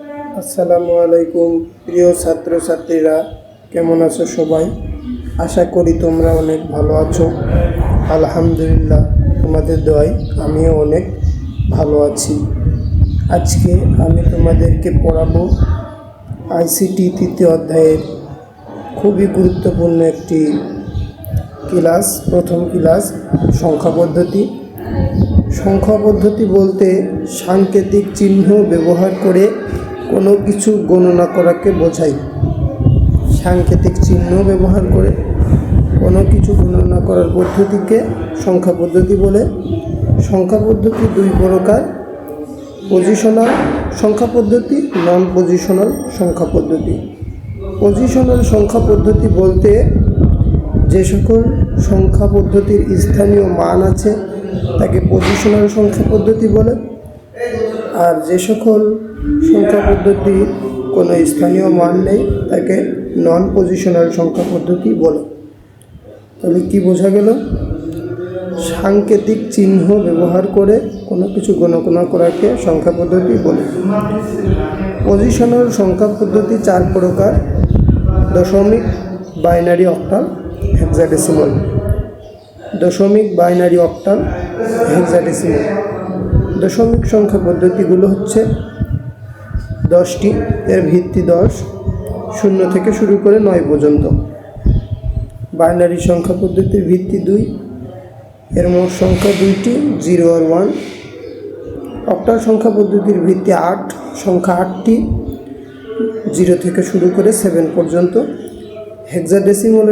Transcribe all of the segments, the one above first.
আসসালামু আলাইকুম প্রিয় ছাত্রছাত্রীরা, কেমন আছো সবাই? আশা করি তোমরা অনেক ভালো আছো। আলহামদুলিল্লাহ, তোমাদের দোয়ায় আমিও অনেক ভালো আছি। আজকে আমি তোমাদেরকে পড়াবো আইসিটি তৃতীয় অধ্যায়ের খুবই গুরুত্বপূর্ণ একটি ক্লাস, প্রথম ক্লাস, সংখ্যা পদ্ধতি। সংখ্যা পদ্ধতি বলতে সাংকেতিক চিহ্ন ব্যবহার করে কোনো কিছু গণনা করাকে বোঝায়। সাংকেতিক চিহ্ন ব্যবহার করে কোনো কিছু গণনা করার পদ্ধতিকে সংখ্যা পদ্ধতি বলে। সংখ্যা পদ্ধতি দুই প্রকার: পজিশনাল সংখ্যা পদ্ধতি, নন পজিশনাল সংখ্যা পদ্ধতি। পজিশনাল সংখ্যা পদ্ধতি বলতে যে সকল সংখ্যা পদ্ধতির স্থানীয় মান আছে তাকে পজিশনাল সংখ্যা পদ্ধতি বলে, আর যে সকল সংখ্যা পদ্ধতির কোনো স্থানীয় মান নেই তাকে নন পজিশনাল সংখ্যা পদ্ধতি বলে। তাহলে কি বোঝা গেল? সাংকেতিক চিহ্ন ব্যবহার করে কোনো কিছু গণনা করাকে সংখ্যা পদ্ধতি বলে। পজিশনাল সংখ্যা পদ্ধতি চার প্রকার: দশমিক, বাইনারি, অক্টাল, হেক্সাডেসিমাল। দশমিক, বাইনারি, অক্টাল, হেক্সাডেসিমাল। দশমিক সংখ্যা পদ্ধতিগুলো হচ্ছে 10টি, এর ভিত্তি 10, 0 থেকে শুরু করে 9 পর্যন্ত। বাইনারি সংখ্যা পদ্ধতির ভিত্তি 2, এর মোট সংখ্যা 2টি, 0 আর 1। অক্টাল সংখ্যা পদ্ধতির ভিত্তি 8, সংখ্যা 8টি, 0 থেকে শুরু করে 7 পর্যন্ত। হেক্সাডেসিমাল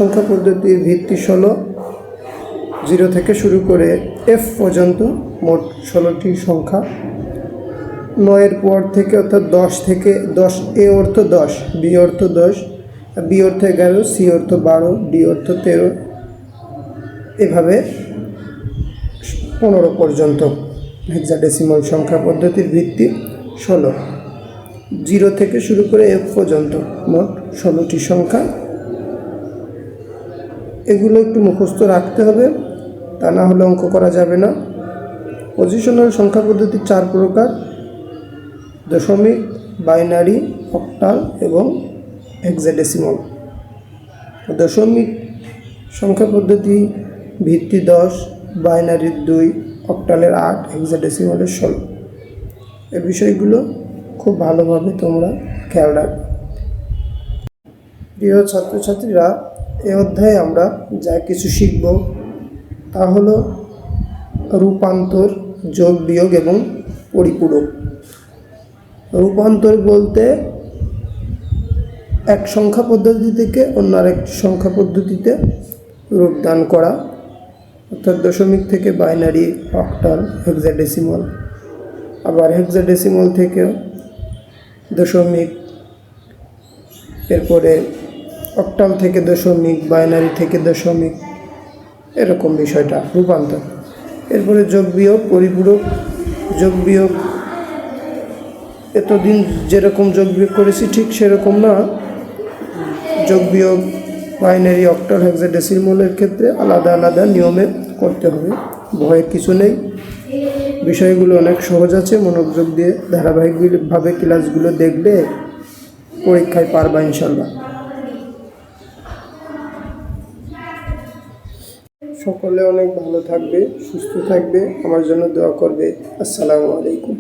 সংখ্যা পদ্ধতির ভিত্তি 16, 0 থেকে শুরু করে F পর্যন্ত, মোট 16টি সংখ্যা। 9-এর পর থেকে, অর্থাৎ 10 থেকে 10, এ অর্থ 10, বি অর্থ 10, বি অর্থ 11, সি অর্থ 12, ডি অর্থ 13, এভাবে 15 পর্যন্ত। হেক্সাডেসিমাল সংখ্যা পদ্ধতির ভিত্তি 16, 0 থেকে শুরু করে F পর্যন্ত, মোট 16টি সংখ্যা। এগুলো একটু মুখস্থ রাখতে হবে, তা না হলে অঙ্ক করা যাবে না। পজিশনাল সংখ্যা পদ্ধতি 4 প্রকার: দশমিক, বাইনারি, অক্টাল এবং হেক্সাডেসিমাল। দশমিক সংখ্যা পদ্ধতি ভিত্তি 10, বাইনারির 2, অক্টালের 8, হেক্সাডেসিমালের 16। এই বিষয়গুলো খুব ভালোভাবে তোমরা খেয়াল রাখবে। প্রিয় ছাত্রছাত্রীরা, এই অধ্যায়ে আমরা যা কিছু শিখব তা হলো রূপান্তর, যোগ, বিয়োগ এবং পরিপূরক। রূপান্তর বলতে এক সংখ্যা পদ্ধতি থেকে অন্য আরেকটি সংখ্যা পদ্ধতিতে রূপদান করা, অর্থাৎ দশমিক থেকে বাইনারি, অক্টাল, হেক্সাডেসিমাল। আবার হেক্সাডেসিমাল থেকে দশমিক, এরপরে অক্টাল থেকে দশমিক, বাইনারি থেকে দশমিক, এরকম বিষয়টা রূপান্তর। এরপরে যোগ, বিয়োগ, পরিপূরক। যোগ বিয়োগ এতদিন যেরকম যোগ বিয়োগ করেছি ঠিক সেরকম না। যোগ বিয়োগ বাইনারি, অক্টাল, হেক্সাডেসিমালের ক্ষেত্রে আলাদা আলাদা নিয়মে করতে হবে, ভয়ের কিছু নেই। বিষয়গুলো অনেক সহজ আছে, মনোযোগ দিয়ে ধারাবাহিকভাবে ক্লাসগুলো দেখলে পরীক্ষায় পারবা ইনশাল্লাহ। সকলে অনেক ভালো থাকবে, সুস্থ থাকবে, আমার জন্য দোয়া করবে। আসসালামু আলাইকুম।